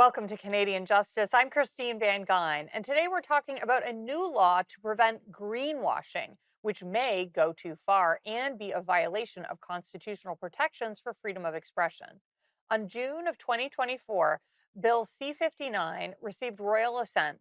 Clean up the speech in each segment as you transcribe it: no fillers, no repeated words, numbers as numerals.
Welcome to Canadian Justice. I'm Christine Van Geyn, and today we're talking about a new law to prevent greenwashing, which may go too far and be a violation of constitutional protections for freedom of expression. On June of 2024, Bill C-59 received royal assent.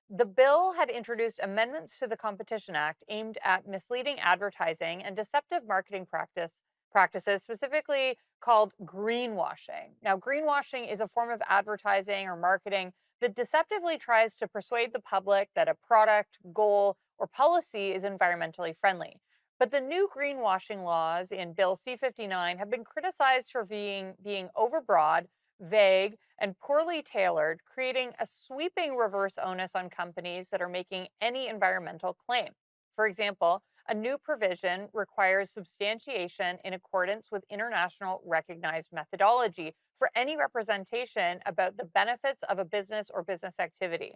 The bill had introduced amendments to the Competition Act aimed at misleading advertising and deceptive marketing practices, specifically called greenwashing. Now, greenwashing is a form of advertising or marketing that deceptively tries to persuade the public that a product, goal, or policy is environmentally friendly. But the new greenwashing laws in Bill C-59 have been criticized for being overbroad, vague, and poorly tailored, creating a sweeping reverse onus on companies that are making any environmental claim. For example, a new provision requires substantiation in accordance with international recognized methodology for any representation about the benefits of a business or business activity.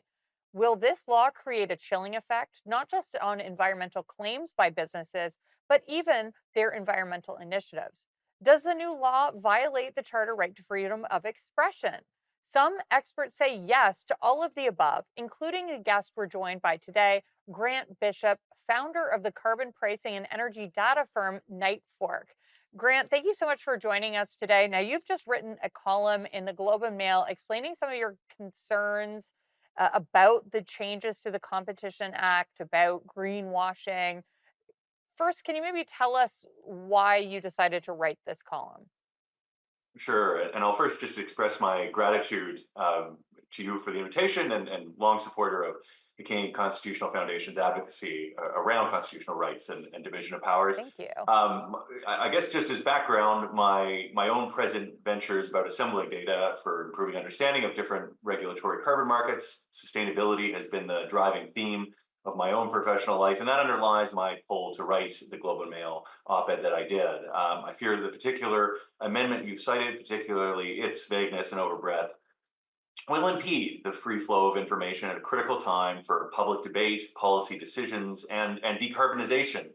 Will this law create a chilling effect, not just on environmental claims by businesses, but even their environmental initiatives? Does the new law violate the Charter right to freedom of expression? Some experts say yes to all of the above, including the guest we're joined by today, Grant Bishop, founder of the carbon pricing and energy data firm Nightfork. Grant, thank you so much for joining us today. Now, you've just written a column in the Globe and Mail explaining some of your concerns about the changes to the Competition Act, about greenwashing. First, can you maybe tell us why you decided to write this column? Sure. And I'll first just express my gratitude to you for the invitation and long supporter of the Canadian Constitutional Foundation's advocacy around constitutional rights and division of powers. Thank you. I guess just as background, my own present ventures about assembling data for improving understanding of different regulatory carbon markets. Sustainability has been the driving theme of my own professional life, and that underlies my pull to write the Globe and Mail op-ed that I did. I fear the particular amendment you cited, particularly its vagueness and overbreadth, will impede the free flow of information at a critical time for public debate, policy decisions, and decarbonization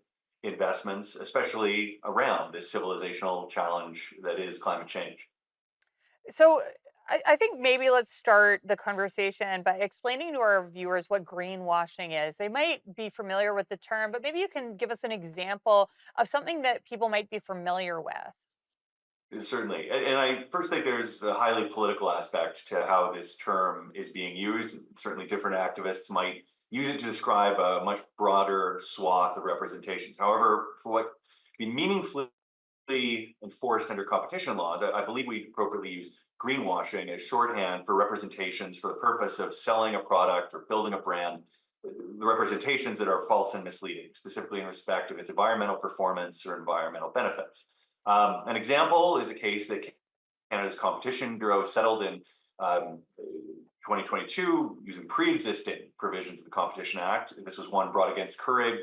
investments, especially around this civilizational challenge that is climate change. So I think maybe let's start the conversation by explaining to our viewers what greenwashing is. They might be familiar with the term, but maybe you can give us an example of something that people might be familiar with. Certainly. And I first think there's a highly political aspect to how this term is being used. Certainly, different activists might use it to describe a much broader swath of representations. However, for what can be meaningfully enforced under competition laws, I believe we appropriately use greenwashing as shorthand for representations for the purpose of selling a product or building a brand, the representations that are false and misleading, specifically in respect of its environmental performance or environmental benefits. An example is a case that Canada's Competition Bureau settled in 2022 using pre-existing provisions of the Competition Act. This was one brought against Keurig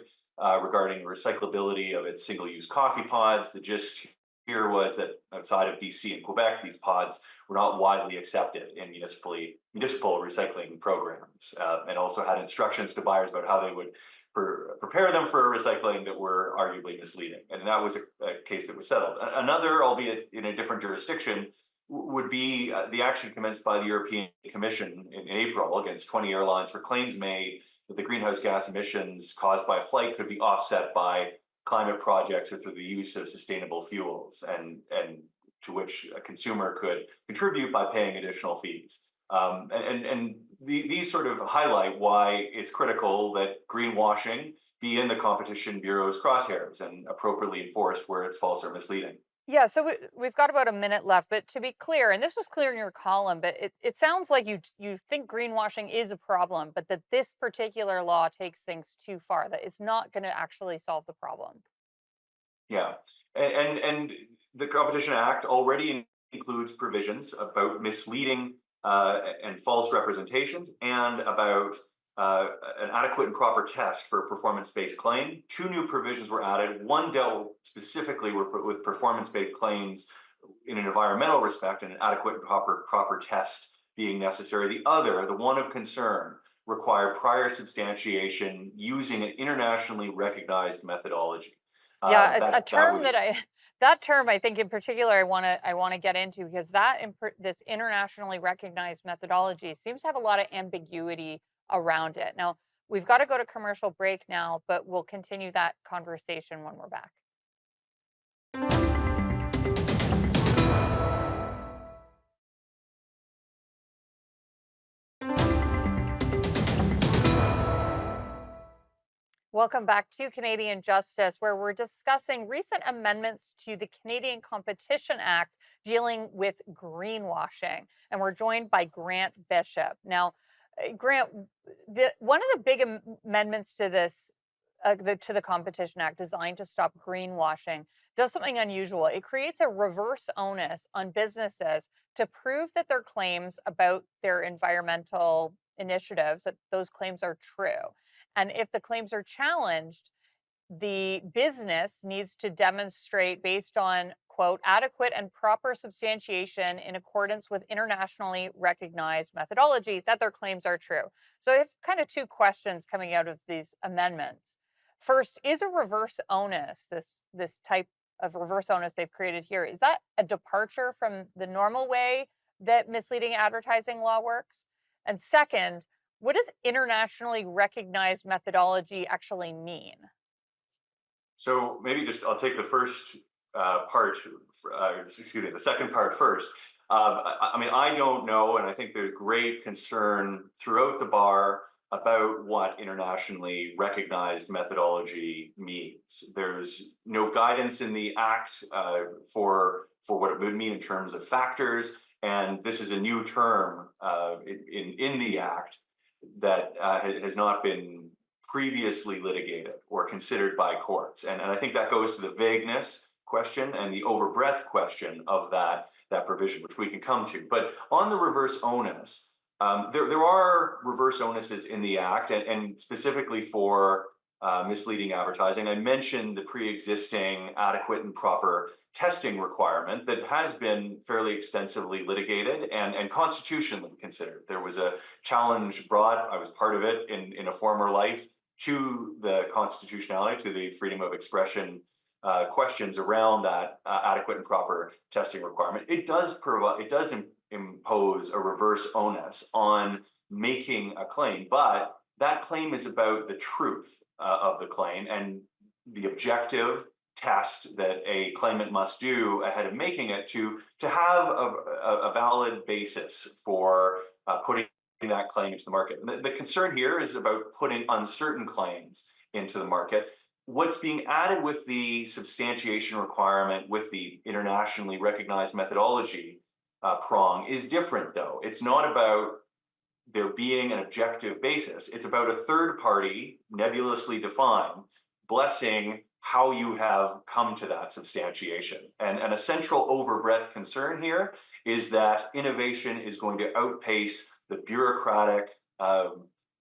regarding recyclability of its single-use coffee pods. The gist here was that outside of BC and Quebec, these pods were not widely accepted in municipal recycling programs, and also had instructions to buyers about how they would prepare them for recycling that were arguably misleading. And that was a case that was settled. Another, albeit in a different jurisdiction, would be the action commenced by the European Commission in April against 20 airlines for claims made that the greenhouse gas emissions caused by a flight could be offset by climate projects or through the use of sustainable fuels, and to which a consumer could contribute by paying additional fees. These sort of highlight why it's critical that greenwashing be in the Competition Bureau's crosshairs and appropriately enforced where it's false or misleading. Yeah, so we've got about a minute left, but to be clear, and this was clear in your column, but it sounds like you think greenwashing is a problem, but that this particular law takes things too far, that it's not going to actually solve the problem. Yeah, and the Competition Act already includes provisions about misleading and false representations, and about an adequate and proper test for a performance-based claim. Two new provisions were added. One dealt specifically with performance-based claims in an environmental respect, and an adequate and proper test being necessary. The other, the one of concern, required prior substantiation using an internationally recognized methodology. Yeah, a That term that was That term, I think, in particular, I want to get into because this internationally recognized methodology seems to have a lot of ambiguity around it. Now, we've got to go to commercial break now, but we'll continue that conversation when we're back. Welcome back to Canadian Justice, where we're discussing recent amendments to the Canadian Competition Act dealing with greenwashing. And we're joined by Grant Bishop. Now, Grant, one of the big amendments to to the Competition Act designed to stop greenwashing does something unusual. It creates a reverse onus on businesses to prove that their claims about their environmental initiatives, that those claims are true. And if the claims are challenged, the business needs to demonstrate based on, quote, adequate and proper substantiation in accordance with internationally recognized methodology that their claims are true. So I have kind of two questions coming out of these amendments. First, is a reverse onus, this type of reverse onus they've created here, is that a departure from the normal way that misleading advertising law works? And second, what does internationally recognized methodology actually mean? So maybe just I'll take the first part, excuse me, the second part first. I mean, I don't know, and I think there's great concern throughout the bar about what internationally recognized methodology means. There's no guidance in the Act for what it would mean in terms of factors, and this is a new term in the Act that has not been previously litigated or considered by courts. And I think that goes to the vagueness question and the overbreadth question of that provision, which we can come to. But on the reverse onus, there are reverse onuses in the Act, and specifically for misleading advertising. I mentioned the pre-existing adequate and proper testing requirement that has been fairly extensively litigated and constitutionally considered. There was a challenge brought, I was part of it in a former life, to the constitutionality, to the freedom of expression questions around that adequate and proper testing requirement. It does impose a reverse onus on making a claim, but that claim is about the truth of the claim and the objective test that a claimant must do ahead of making it to have a valid basis for putting that claim into the market. The concern here is about putting uncertain claims into the market. What's being added with the substantiation requirement with the internationally recognized methodology prong is different, though. It's not about there being an objective basis. It's about a third party, nebulously defined, blessing how you have come to that substantiation. And a central overbreadth concern here is that innovation is going to outpace the bureaucratic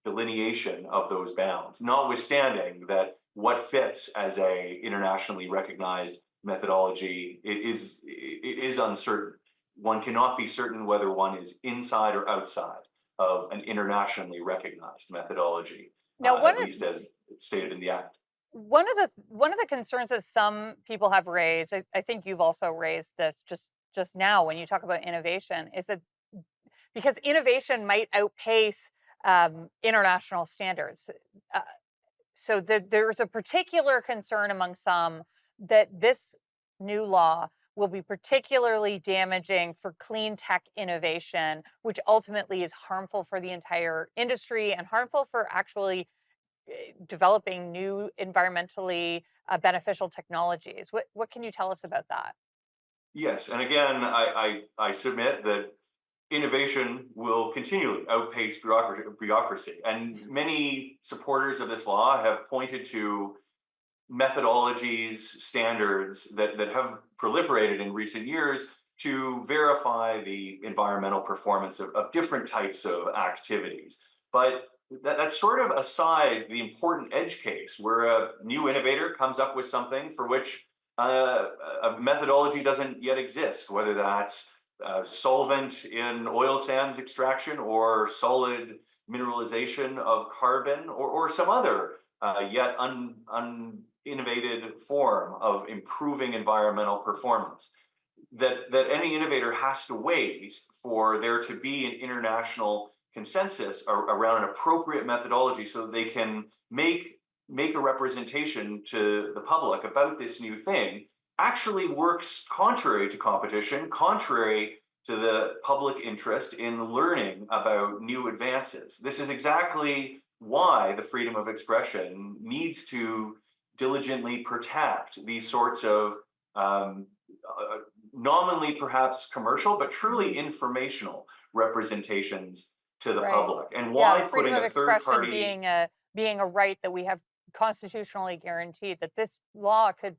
delineation of those bounds, notwithstanding that what fits as a internationally recognized methodology is uncertain. One cannot be certain whether one is inside or outside of an internationally recognized methodology, Now, at least as stated in the Act. one of the concerns that some people have raised, I think you've also raised this just now when you talk about innovation, is that because innovation might outpace international standards. So there's a particular concern among some that this new law will be particularly damaging for clean tech innovation, which ultimately is harmful for the entire industry and harmful for actually developing new environmentally beneficial technologies. What can you tell us about that? Yes, and again, I submit that innovation will continually outpace bureaucracy. And many supporters of this law have pointed to methodologies, standards that have proliferated in recent years to verify the environmental performance of different types of activities. But that's sort of aside the important edge case where a new innovator comes up with something for which a methodology doesn't yet exist, whether that's solvent in oil sands extraction or solid mineralization of carbon or some other yet innovated form of improving environmental performance, that any innovator has to wait for there to be an international consensus around an appropriate methodology so that they can make a representation to the public about this new thing, actually works contrary to competition, contrary to the public interest in learning about new advances. This is exactly why the freedom of expression needs to diligently protect these sorts of nominally perhaps commercial, but truly informational representations to the Right. public. And Yeah, why freedom putting of a third expression party. being a right that we have constitutionally guaranteed that this law could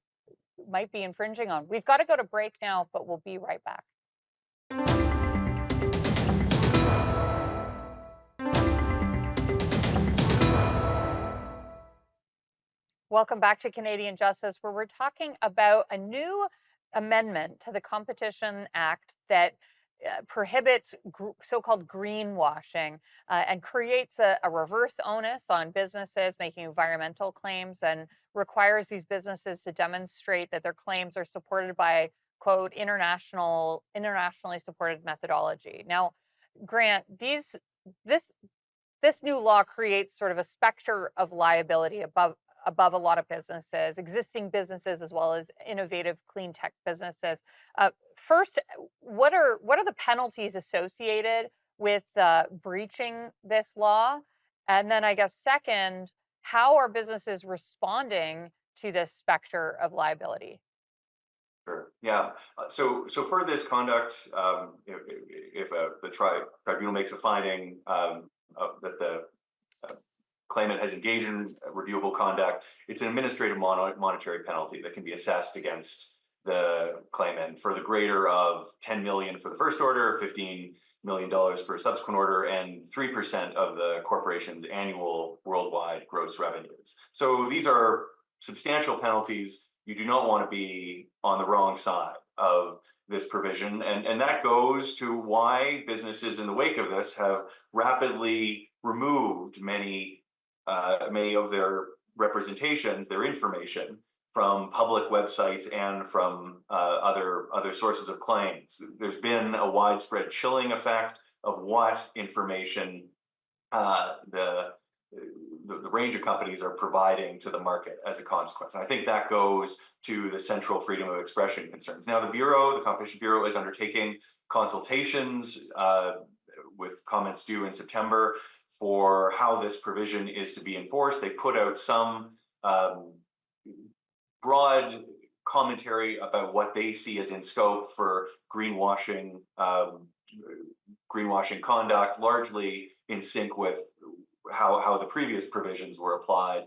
might be infringing on. We've got to go to break now, but we'll be right back. Welcome back to Canadian Justice, where we're talking about a new amendment to the Competition Act that prohibits so-called greenwashing and creates a reverse onus on businesses making environmental claims and requires these businesses to demonstrate that their claims are supported by, quote, internationally supported methodology. Now, Grant, this this new law creates sort of a specter of liability above a lot of businesses, existing businesses as well as innovative clean tech businesses. First, what are the penalties associated with breaching this law? And then I guess second, how are businesses responding to this specter of liability? Sure. Yeah. So for this conduct, if the tribunal makes a finding that the claimant has engaged in reviewable conduct, it's an administrative monetary penalty that can be assessed against the claimant for the greater of 10 million for the first order, $15 million for a subsequent order, and 3% of the corporation's annual worldwide gross revenues. So these are substantial penalties. You do not want to be on the wrong side of this provision. And that goes to why businesses in the wake of this have rapidly removed many of their representations, their information from public websites and from other sources of claims. There's been a widespread chilling effect of what information the range of companies are providing to the market as a consequence. And I think that goes to the central freedom of expression concerns. Now, the Competition Bureau, is undertaking consultations with comments due in September for how this provision is to be enforced. They put out some broad commentary about what they see as in scope for greenwashing conduct, largely in sync with how the previous provisions were applied.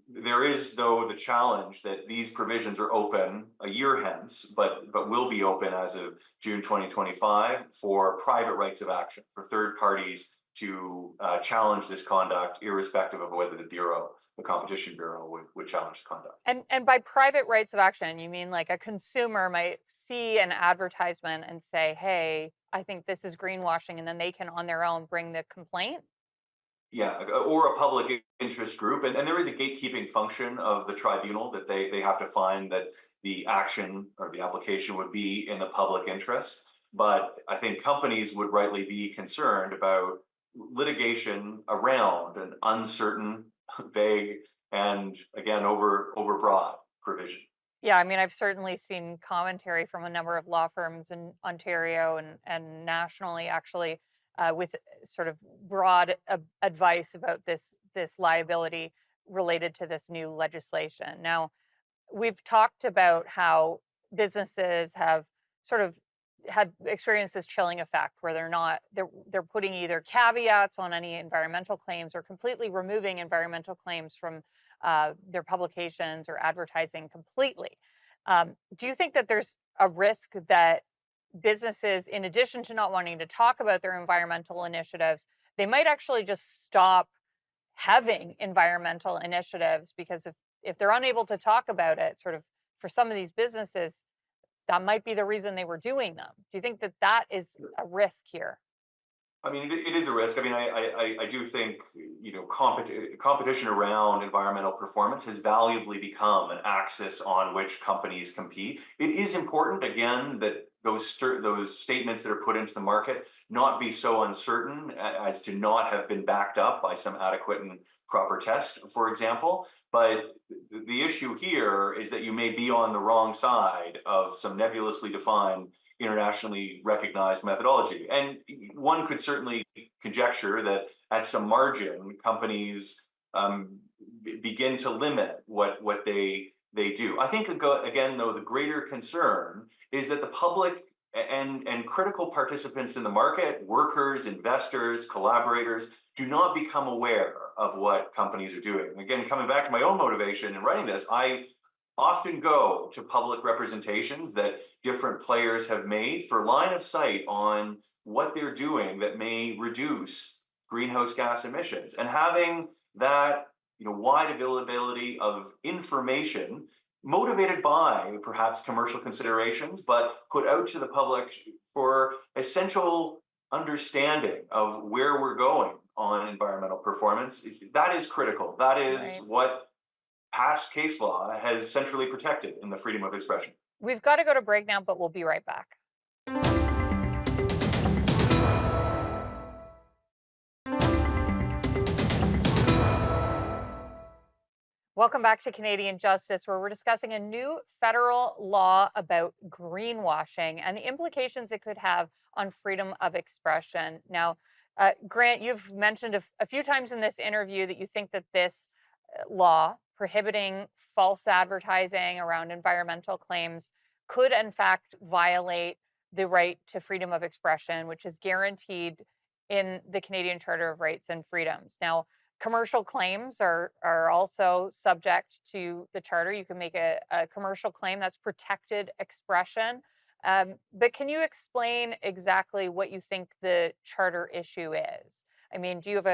There is, though, the challenge that these provisions are open a year hence, but will be open as of June 2025 for private rights of action, for third parties to challenge this conduct, irrespective of whether the Competition Bureau would challenge the conduct. And by private rights of action, you mean like a consumer might see an advertisement and say, hey, I think this is greenwashing, and then they can on their own bring the complaint? Yeah, or a public interest group. And there is a gatekeeping function of the tribunal that they have to find that the action or the application would be in the public interest. But I think companies would rightly be concerned about litigation around an uncertain, vague, and again, overbroad provision. Yeah, I mean, I've certainly seen commentary from a number of law firms in Ontario and nationally, actually, with sort of broad advice about this liability related to this new legislation. Now, we've talked about how businesses have sort of had experienced this chilling effect where they're putting either caveats on any environmental claims or completely removing environmental claims from their publications or advertising completely. Do you think that there's a risk that businesses, in addition to not wanting to talk about their environmental initiatives, they might actually just stop having environmental initiatives because if they're unable to talk about it, sort of for some of these businesses, that might be the reason they were doing them. Do you think that that is a risk here? I mean, it is a risk. I mean, I do think, competition around environmental performance has valuably become an axis on which companies compete. It is important, again, that those statements that are put into the market not be so uncertain as to not have been backed up by some adequate and proper test, for example. But the issue here is that you may be on the wrong side of some nebulously defined, internationally recognized methodology. And one could certainly conjecture that at some margin, companies begin to limit what they do. I think, again, though, the greater concern is that the public and critical participants in the market, workers, investors, collaborators, do not become aware of what companies are doing. Again, coming back to my own motivation in writing this, I often go to public representations that different players have made for line of sight on what they're doing that may reduce greenhouse gas emissions. And having that wide availability of information motivated by perhaps commercial considerations, but put out to the public for essential understanding of where we're going on environmental performance, that is critical. That is Right. what past case law has centrally protected in the freedom of expression. We've got to go to break now, but we'll be right back. Welcome back to Canadian Justice, where we're discussing a new federal law about greenwashing and the implications it could have on freedom of expression. Now, Grant, you've mentioned a few times in this interview that you think that this law prohibiting false advertising around environmental claims could, in fact, violate the right to freedom of expression, which is guaranteed in the Canadian Charter of Rights and Freedoms. Now, commercial claims are also subject to the charter. You can make a commercial claim that's protected expression. But can you explain exactly what you think the charter issue is? I mean, do you have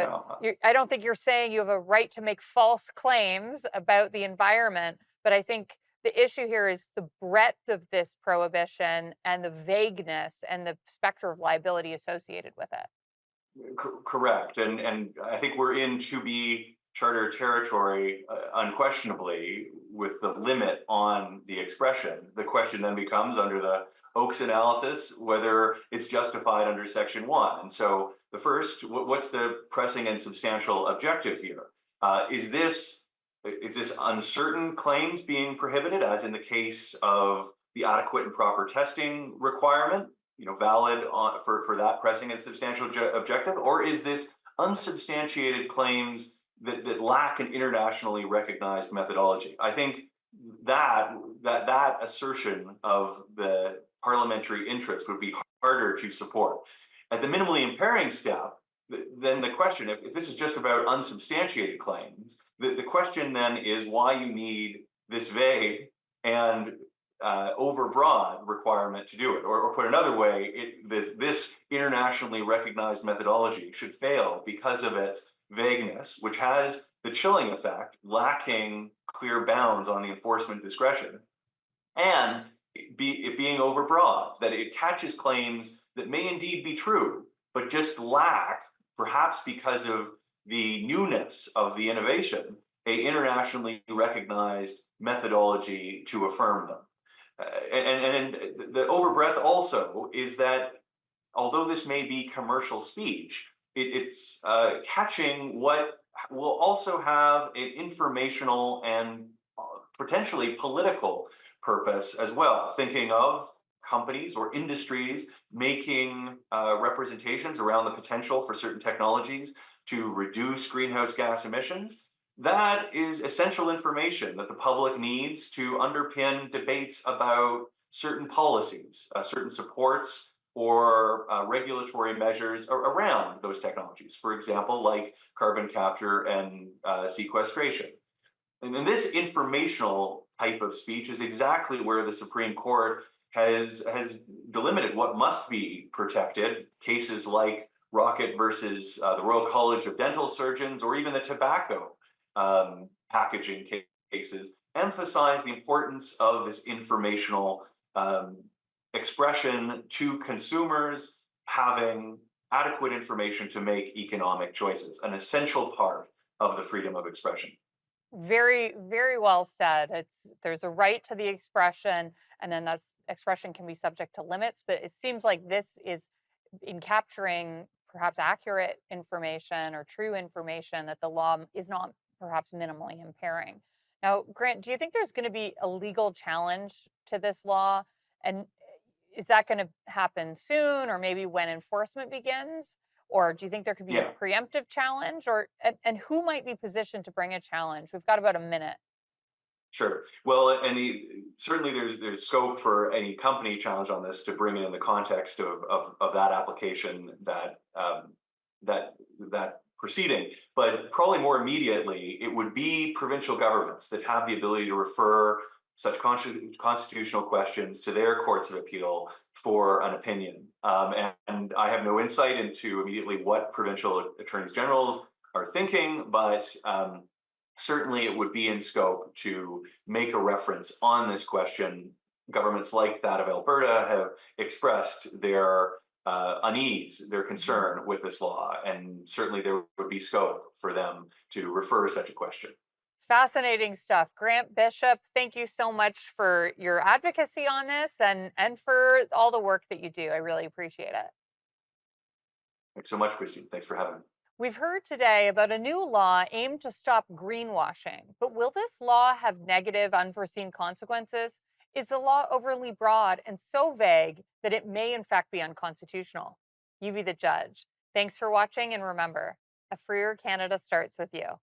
I don't think you're saying you have a right to make false claims about the environment, but I think the issue here is the breadth of this prohibition and the vagueness and the specter of liability associated with it. Correct. And I think we're in to be charter territory, unquestionably, with the limit on the expression. The question then becomes, under the Oakes analysis, whether it's justified under Section 1. And so the first, what's the pressing and substantial objective here? Is this uncertain claims being prohibited, as in the case of the adequate and proper testing requirement, valid for that pressing and substantial objective? Or is this unsubstantiated claims that lack an internationally recognized methodology? I think that assertion of the parliamentary interest would be harder to support. At the minimally impairing step, then the question, if this is just about unsubstantiated claims, the question then is why you need this vague and overbroad requirement to do it. Or put another way, this internationally recognized methodology should fail because of its vagueness, which has the chilling effect, lacking clear bounds on the enforcement discretion, and it being overbroad, that it catches claims that may indeed be true, but just lack, perhaps because of the newness of the innovation, a internationally recognized methodology to affirm them. And the overbreadth also is that although this may be commercial speech, it's catching what will also have an informational and potentially political purpose as well. Thinking of companies or industries making representations around the potential for certain technologies to reduce greenhouse gas emissions. That is essential information that the public needs to underpin debates about certain policies, certain supports, or regulatory measures around those technologies. For example, like carbon capture and sequestration. And this informational type of speech is exactly where the Supreme Court has delimited what must be protected. Cases like Rocket versus the Royal College of Dental Surgeons, or even the tobacco packaging cases, emphasize the importance of this informational expression to consumers, having adequate information to make economic choices, an essential part of the freedom of expression. Very, very well said. There's a right to the expression, and then that expression can be subject to limits. But it seems like this is in capturing perhaps accurate information or true information that the law is not perhaps minimally impairing. Now, Grant, do you think there's going to be a legal challenge to this law? And is that going to happen soon, or maybe when enforcement begins? Or do you think there could be a Yeah. preemptive challenge? Or and who might be positioned to bring a challenge? We've got about a minute. Sure. Well, certainly there's scope for any company challenge on this to bring it in the context of that application, that proceeding. But probably more immediately, it would be provincial governments that have the ability to refer such constitutional questions to their courts of appeal for an opinion. And I have no insight into immediately what provincial attorneys generals are thinking, but certainly it would be in scope to make a reference on this question. Governments like that of Alberta have expressed their unease, their concern with this law, and certainly there would be scope for them to refer such a question. Fascinating stuff. Grant Bishop, thank you so much for your advocacy on this and for all the work that you do. I really appreciate it. Thanks so much, Christine. Thanks for having me. We've heard today about a new law aimed to stop greenwashing, but will this law have negative, unforeseen consequences? Is the law overly broad and so vague that it may, in fact, be unconstitutional? You be the judge. Thanks for watching, and remember, a freer Canada starts with you.